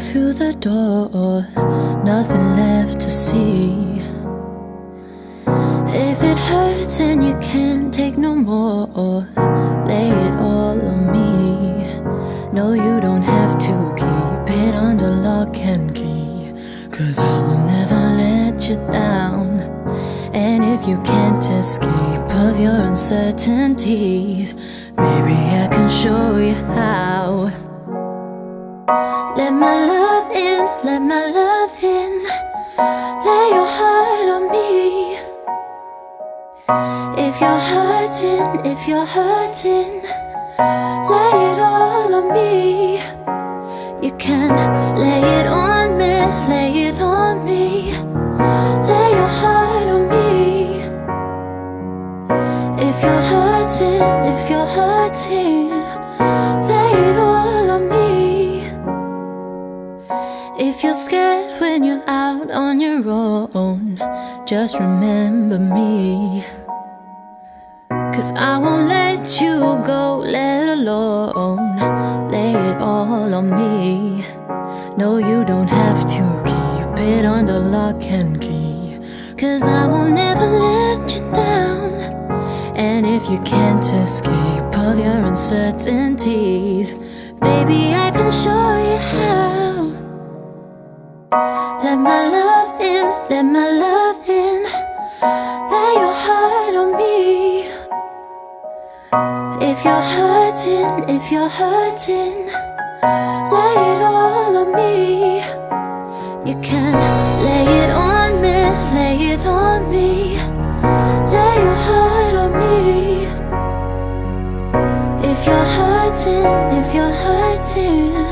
through the door, nothing left to see. If it hurts and you can't take no more, lay it all on me. No, you don't have to keep it under lock and key, 'cause I will never let you down. And if you can't escape of your uncertainties, maybe I can show you how. Let my love in, let my love in. Lay your heart on me. If you're hurting, lay it all on me. You can lay it on me, lay it on me. Lay your heart on me. If you're hurting, lay it all on me. If you're scared when you're out on your own, just remember me. 'Cause I won't let you go, let alone lay it all on me. No, you don't have to keep it under lock and key, 'cause I will never let you down. And if you can't escape of your uncertainties, baby, I can show you how. Let my love in, let my love in. Lay your heart on me. If you're hurting, lay it all on me. You can lay it on me, lay it on me. Lay your heart on me. If you're hurting,